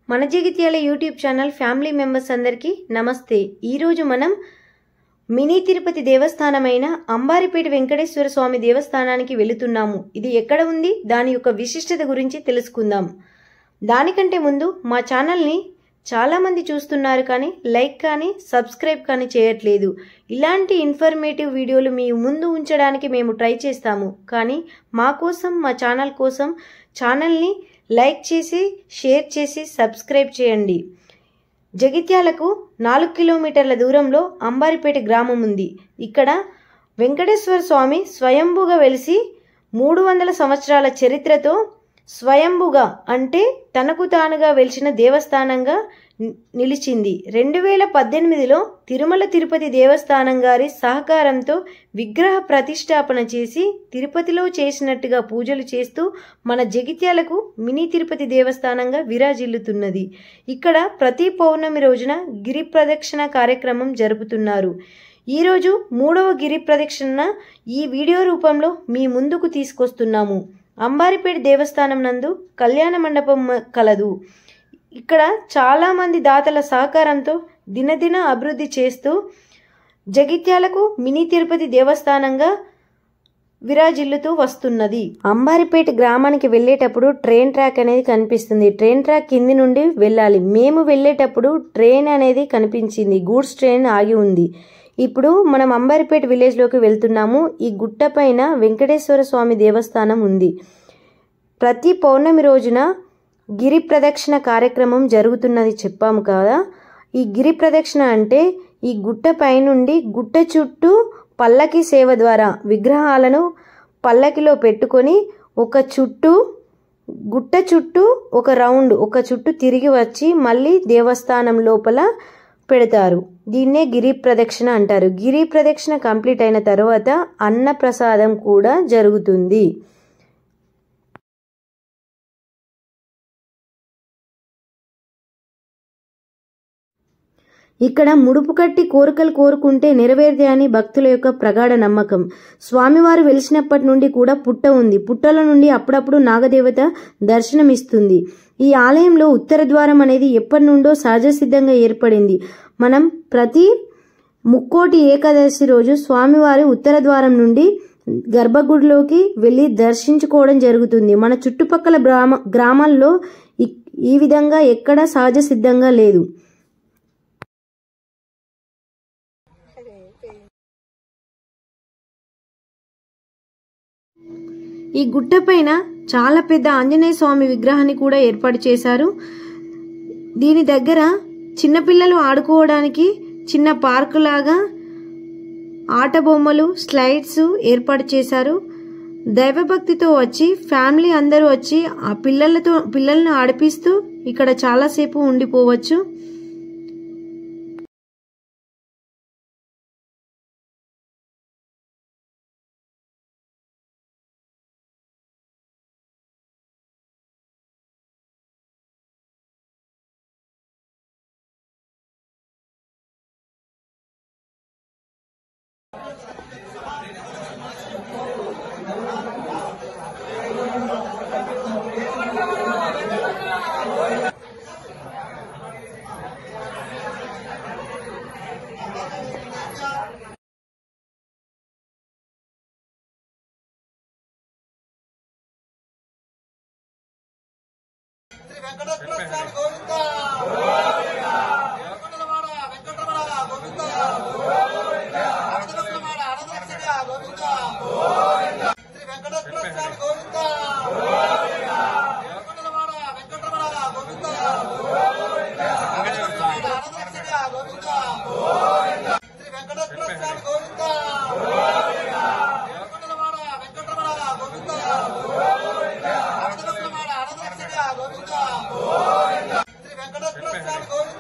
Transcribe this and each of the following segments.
మన Jagtial YouTube channel family members అందరికీ నమస్తే। ఈరోజు మనం మినీ తిరుపతి దేవస్థానమైన అంబారిపేట వెంకటేశ్వర స్వామి దేవస్థానానికి వెళుతున్నాము। ఇది ఎక్కడ ఉంది, దాని యొక్క విశిష్టత గురించి తెలుసుకుందాం। దానికంటే ముందు మా ఛానల్ని చాలా మంది చూస్తున్నారు కానీ లైక్ కానీ సబ్స్క్రైబ్ కానీ చేయట్లేదు। ఇలాంటి ఇన్ఫర్మేటివ్ వీడియోలు మీ ముందు ఉంచడానికి మేము ట్రై చేస్తాము, కానీ మా కోసం మా ఛానల్ కోసం ఛానల్ని లైక్ చేసి షేర్ చేసి సబ్స్క్రైబ్ చేయండి। జగిత్యాలకు 4 కిలోమీటర్ల దూరంలో అంబారిపేట గ్రామం ఉంది। ఇక్కడ వెంకటేశ్వర స్వామి స్వయంభుగా వెలిసి 300 సంవత్సరాల చరిత్రతో స్వయంభుగా అంటే తనకు తానుగా వెలిసిన దేవస్థానంగా నిలిచింది। 2018లో తిరుమల తిరుపతి దేవస్థానం గారి సహకారంతో విగ్రహ ప్రతిష్టాపన చేసి తిరుపతిలో చేసినట్టుగా పూజలు చేస్తూ మన జగిత్యాలకు మినీ తిరుపతి దేవస్థానంగా విరాజిల్లుతున్నది। ఇక్కడ ప్రతి పౌర్ణమి రోజున గిరి ప్రదక్షిణ కార్యక్రమం జరుపుతున్నారు। ఈరోజు 3వ గిరి ప్రదక్షిణ ఈ వీడియో రూపంలో మీ ముందుకు తీసుకొస్తున్నాము। అంబారిపేట దేవస్థానం నందు కళ్యాణ మండపం కలదు। ఇక్కడ చాలా మంది దాతల సహకారంతో దినదిన అభివృద్ధి చేస్తూ జగిత్యాలకు మినీ తిరుపతి దేవస్థానంగా విరాజిల్లుతూ వస్తున్నది। అంబారిపేట గ్రామానికి వెళ్ళేటప్పుడు ట్రైన్ ట్రాక్ అనేది కనిపిస్తుంది। ట్రైన్ ట్రాక్ కింది నుండి వెళ్ళాలి। మేము వెళ్ళేటప్పుడు ట్రైన్ అనేది కనిపించింది, గూడ్స్ ట్రైన్ ఆగి ఉంది। ఇప్పుడు మనం అంబారిపేట విలేజ్లోకి వెళ్తున్నాము। ఈ గుట్ట పైన వెంకటేశ్వర స్వామి దేవస్థానం ఉంది। ప్రతి పౌర్ణమి రోజున గిరి ప్రదక్షిణ కార్యక్రమం జరుగుతున్నది చెప్పాము కదా। ఈ గిరి ప్రదక్షిణ అంటే ఈ గుట్ట పైనుండి గుట్ట చుట్టూ పల్లకి సేవ ద్వారా విగ్రహాలను పల్లకిలో పెట్టుకొని గుట్ట చుట్టూ ఒక రౌండ్ చుట్టూ తిరిగి వచ్చి మళ్ళీ దేవస్థానం లోపల పెడతారు। దీన్నే గిరి ప్రదక్షిణ అంటారు। గిరి ప్రదక్షిణ కంప్లీట్ అయిన తర్వాత అన్న ప్రసాదం కూడా జరుగుతుంది। ఇక్కడ ముడుపు కట్టి కోరికలు కోరుకుంటే నెరవేరుతాయని భక్తుల యొక్క ప్రగాఢ నమ్మకం। స్వామివారు వెలిసినప్పటి నుండి కూడా పుట్ట ఉంది। పుట్టల నుండి అప్పుడప్పుడు నాగదేవత దర్శనమిస్తుంది। ఈ ఆలయంలో ఉత్తర ద్వారం అనేది ఎప్పటి నుండో సహజ సిద్ధంగా ఏర్పడింది। మనం ప్రతి ముక్కోటి ఏకాదశి రోజు స్వామివారి ఉత్తర ద్వారం నుండి గర్భగుడిలోకి వెళ్ళి దర్శించుకోవడం జరుగుతుంది। మన చుట్టుపక్కల గ్రామాల్లో ఈ విధంగా ఎక్కడ సహజ సిద్ధంగా లేదు। ఈ గుట్ట పైన చాలా పెద్ద ఆంజనేయ స్వామి విగ్రహాన్ని కూడా ఏర్పాటు చేశారు। దీని దగ్గర చిన్నపిల్లలు ఆడుకోవడానికి చిన్న పార్కు లాగా ఆట బొమ్మలు స్లైడ్స్ ఏర్పాటు చేశారు। దైవభక్తితో వచ్చి ఫ్యామిలీ అందరూ వచ్చి ఆ పిల్లలను ఆడిపిస్తూ ఇక్కడ చాలాసేపు ఉండిపోవచ్చు। వెంకటేశ్వర స్వామి గోవిందా గోవిందా దేవకొండలవాడ వెంకటరమణ గోవిందా గోవిందా ఆనందరత్నమాడ ఆనందరక్షణ గోవిందా గోవిందా శ్రీ వెంకటేశ్వర స్వామి గోవిందా గోవిందా దేవకొండలవాడ వెంకటరమణ గోవిందా గోవిందా ఆనందరత్నమాడ ఆనందరక్షణ గోవిందా గోవిందా శ్రీ వెంకటేశ్వర స్వామి గోవిందా గోవిందా దేవకొండలవాడ వెంకటరమణ గోవిందా గోవిందా ఆనందరత్నమాడ ఆనందరక్షణ గోవిందా శ్రీ వెంకటేశ్వర స్వామి గోవిందా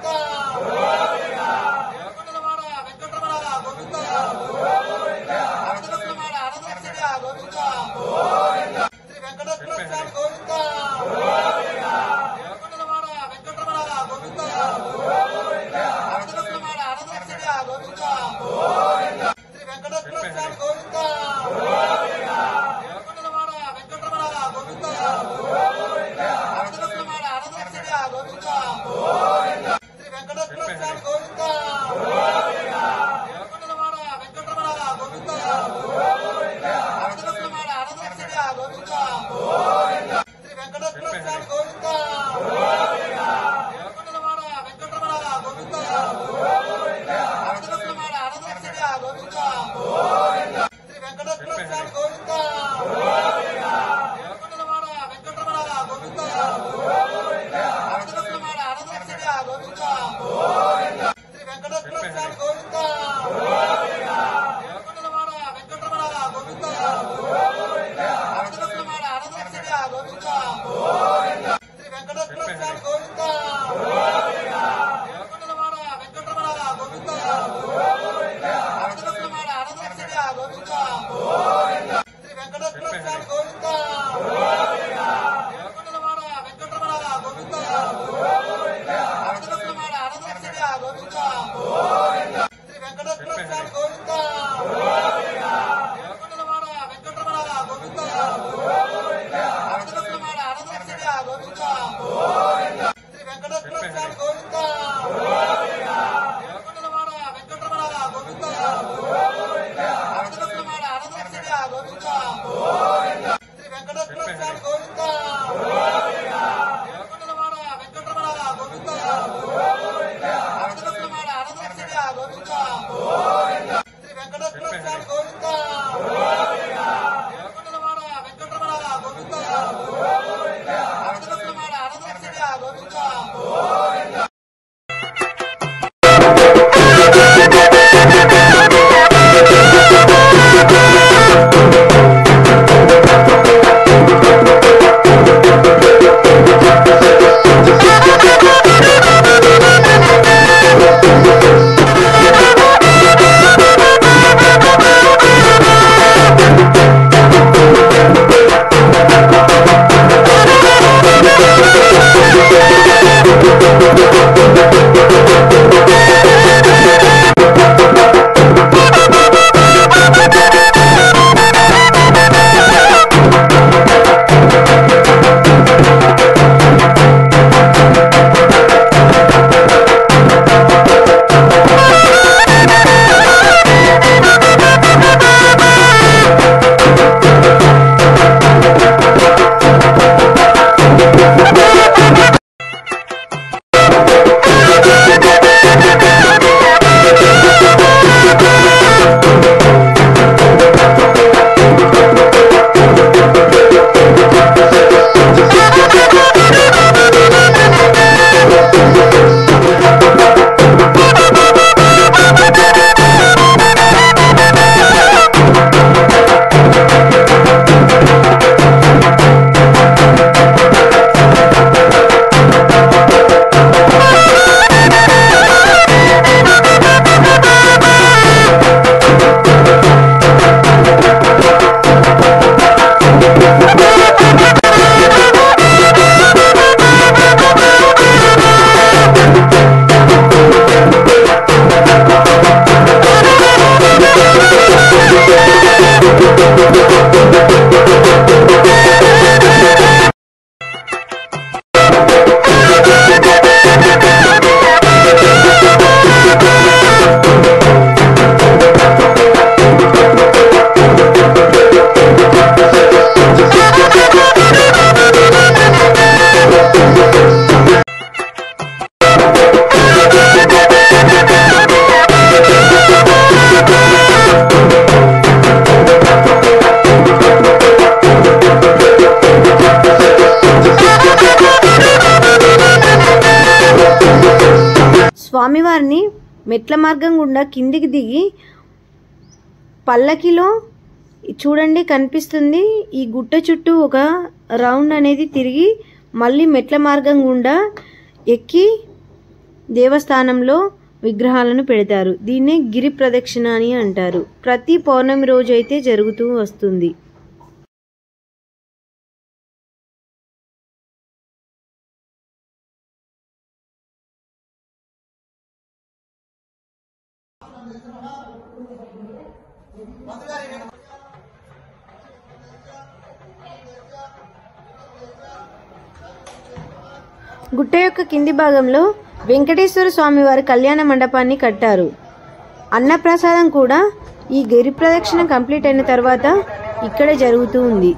గోవింద శ్రీ వెంకటేశ్వర స్వామి గోవింద ఏడుకొండలవాడ వెంకటరమణ గోవింద అనంతలక్ష్మణ అనంతలక్ష్మిగా గోవింద శ్రీ వెంకటేశ్వర స్వామి గోవింద ఏడుకొండలవాడ వెంకటరమణ గోవింద అనంతలక్ష్మణ అనంతలక్ష్మిగా గోవింద శ్రీ వెంకటేశ్వర స్వామి గోవింద ఏడుకొండలవాడ వెంకటరమణ గోవింద అనంతలక్ష్మణ అనంతలక్ష్మిగా గోవింద శ్రీ వెంకటేశ్వర స్వామి గోవింద ఏడుకొండలవాడ వెంకటరమణ గోవింద అనంతలక్ష్మణ అనంతలక్ష్మిగా గోవింద శ్రీ వెంకటేశ్వర స్వామి గోవింద ఏడుకొండలవాడ వెంకటరమణ గోవింద అనంతలక్ష్మణ అనంతలక్ష్మిగా గోవింద శ్రీ వెంకటేశ్వర స్వామి గోవింద ఏడుకొండలవాడ వెంకటరమణ గోవింద అనంతలక్ష్మణ అనంతలక్ష్మిగా గోవింద శ్రీ వెంకటేశ్వర స్వామి గోవింద ఏడుకొండలవాడ వెంకటరమణ గోవింద అనంతలక్ష్మణ అనంతలక్ష్మిగా గోవింద శ్రీ వెంకటేశ్వర స్వామి గోవింద ఏడుకొండలవాడ వెంకటరమణ గోవింద అనంతలక్ష్మణ అనంతలక్ష్మిగా గోవింద స్వామివారిని మెట్ల మార్గం గుండా కిందికి దిగి పల్లకిలో చూడండి కనిపిస్తుంది. ఈ గుట్ట చుట్టూ ఒక రౌండ్ అనేది తిరిగి మళ్ళీ మెట్ల మార్గం గుండా ఎక్కి దేవస్థానంలో విగ్రహాలను పెడతారు. దీన్నే గిరి ప్రదక్షిణ అని అంటారు. ప్రతి పౌర్ణమి రోజు అయితే జరుగుతూ వస్తుంది. గుట్ట యొక్క కింది భాగంలో వెంకటేశ్వర స్వామి వారి కళ్యాణ మండపాన్ని కట్టారు. అన్నప్రసాదం కూడా ఈ గిరి ప్రదక్షిణ కంప్లీట్ అయిన తర్వాత ఇక్కడే జరుగుతూ ఉంది.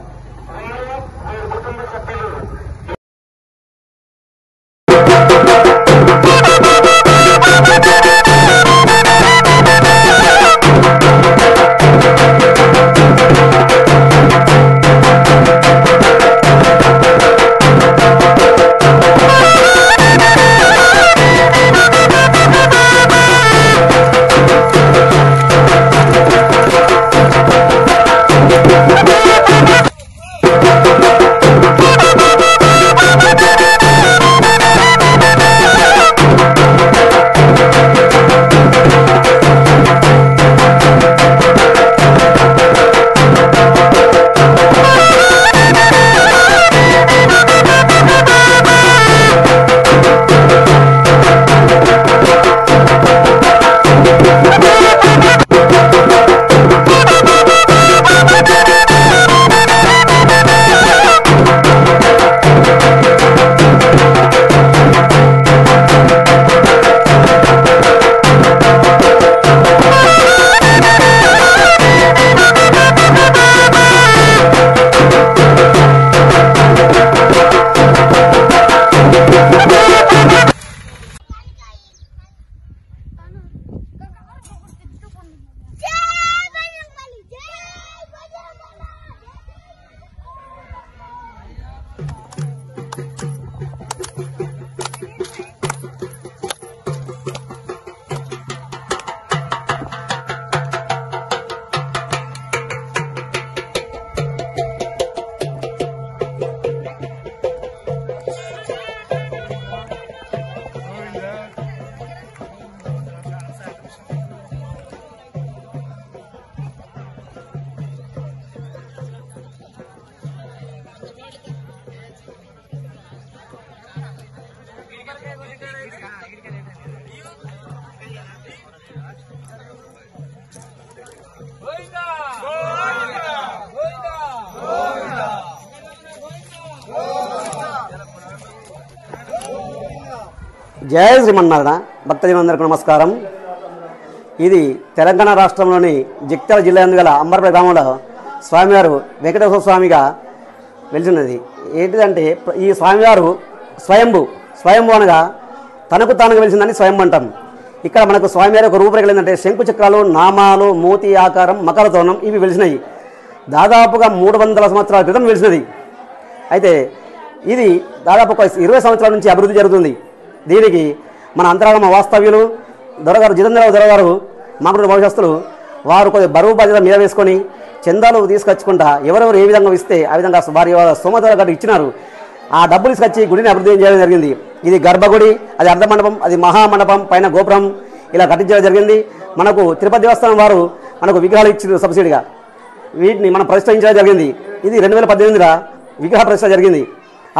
జయ శ్రీమన్నారాయణ భక్తజనులందరికీ నమస్కారం. ఇది తెలంగాణ రాష్ట్రంలోని జగిత్యాల జిల్లా యందు గల అంబర్పేట గ్రామంలో స్వామివారు వెంకటేశ్వర స్వామిగా వెలిసినది. ఏంటిదంటే ఈ స్వామివారు స్వయంభు అనగా తనకు తానుగా వెలిసిందని స్వయంభు అంటాం. ఇక్కడ మనకు స్వామివారి ఒక రూపురేఖలు ఏంటంటే శంకు చక్రాలు, నామాలు, మూతి ఆకారం, మకర తోరణం ఇవి వెలిసినాయి. దాదాపుగా 300 సంవత్సరాల క్రితం వెలిసినది. అయితే ఇది దాదాపు ఒక 20 సంవత్సరాల నుంచి అభివృద్ధి జరుగుతుంది. దీనికి మన అంతరాగమ వాస్తవ్యులు దొరగారు జితేంద్రరావు దొరగారు మాకుడు భవిష్యత్తులు వారు కొద్ది బరువు బాధ్యత మీద వేసుకొని చందాలు తీసుకొచ్చుకుంటా ఎవరెవరు ఏ విధంగా ఇస్తే ఆ విధంగా వారి స్తోమత గట్టు ఇచ్చినారు. ఆ డబ్బులు తీసుకొచ్చి గుడిని అభివృద్ధి చేయడం జరిగింది. ఇది గర్భగుడి, అది అర్ధమండపం, అది మహామండపం, పైన గోపురం ఇలా కట్టించడం జరిగింది. మనకు తిరుపతి దేవస్థానం వారు మనకు విగ్రహాలు ఇచ్చారు సబ్సిడీగా. వీటిని మనం ప్రతిష్ఠించడం జరిగింది. ఇది 2018లో విగ్రహ ప్రతిష్ఠ జరిగింది.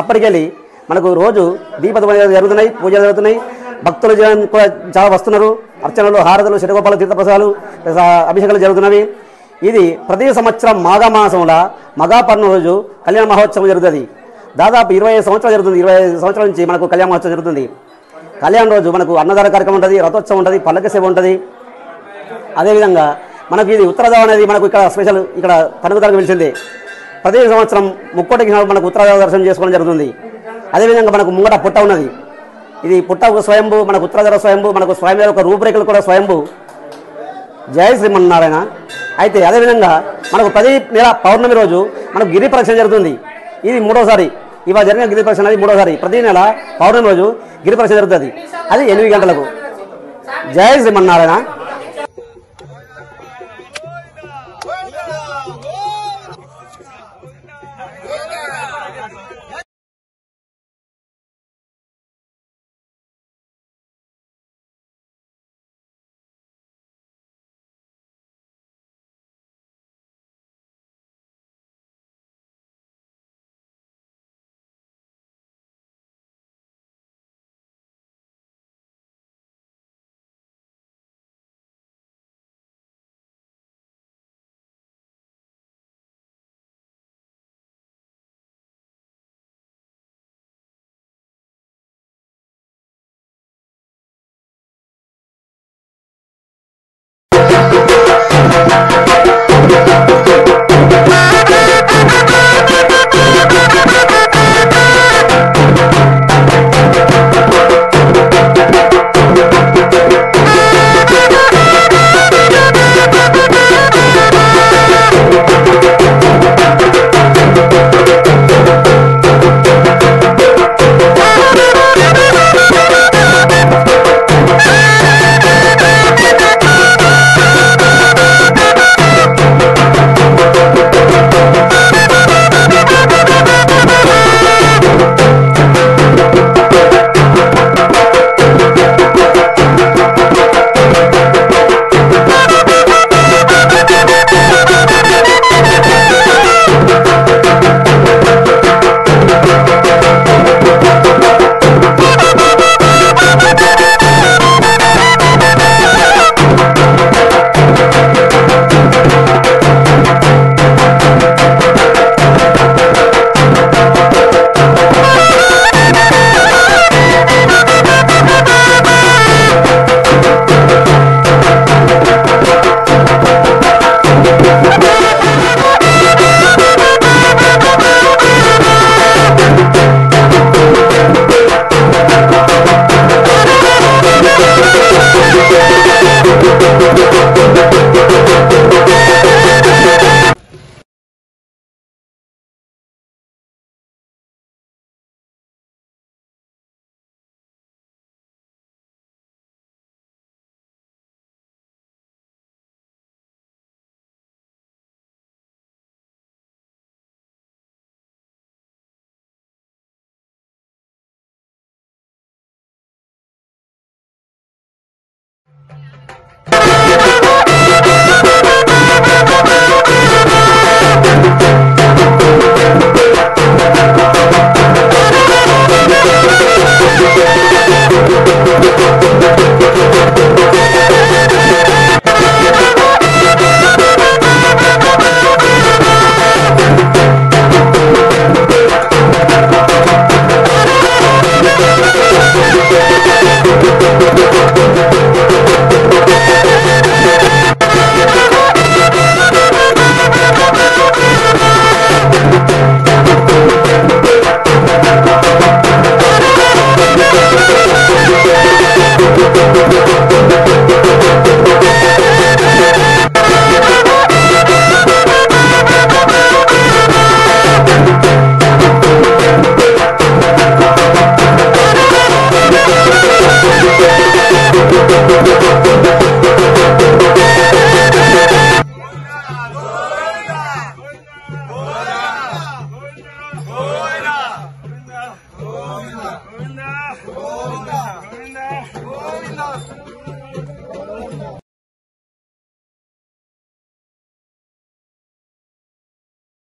అప్పటికెళ్ళి మనకు రోజు దీపదం జరుగుతున్నాయి, పూజలు జరుగుతున్నాయి, భక్తులు కూడా చాలా వస్తున్నారు. అర్చనలు, హారతులు, శటగోపాల తీర్థప్రసాదాలు, అభిషేకాలు జరుగుతున్నవి. ఇది ప్రతి సంవత్సరం మాఘమాసంలో మఘాపర్ణ రోజు కళ్యాణ మహోత్సవం జరుగుతుంది. దాదాపు 25 సంవత్సరాలు జరుగుతుంది. 25 సంవత్సరాల నుంచి మనకు కళ్యాణ మహోత్సవం జరుగుతుంది. కళ్యాణ రోజు మనకు అన్నదాన కార్యక్రమం ఉంటుంది, రథోత్సవం ఉంటుంది, పల్లకి సేవ ఉంటుంది. అదేవిధంగా మనకు ఇది ఉత్తరదావ అనేది మనకు ఇక్కడ స్పెషల్, ఇక్కడ తనకు వెలిసింది. ప్రతి సంవత్సరం ముక్కోటికి మనకు ఉత్తరదావ దర్శనం చేసుకోవడం జరుగుతుంది. అదేవిధంగా మనకు ముంగట పుట్ట ఉన్నది. ఇది పుట్ట ఒక స్వయంభు, మనకు ఉత్తరధార స్వయంభు, మనకు స్వామివారి ఒక రూపురేఖలు కూడా స్వయంభు. జయ శ్రీమన్నారాయణ. అయితే అదేవిధంగా మనకు ప్రతి నెల పౌర్ణమి రోజు మనకు గిరి ప్రదక్షిణ జరుగుతుంది. ఇది 3వసారి. ఇవాళ జరిగిన గిరి ప్రదక్షిణ అది 3వసారి. ప్రతి నెల పౌర్ణమి రోజు గిరి ప్రదక్షిణ జరుగుతుంది. అది 8 గంటలకు. జయ శ్రీమన్నారాయణ. గోవింద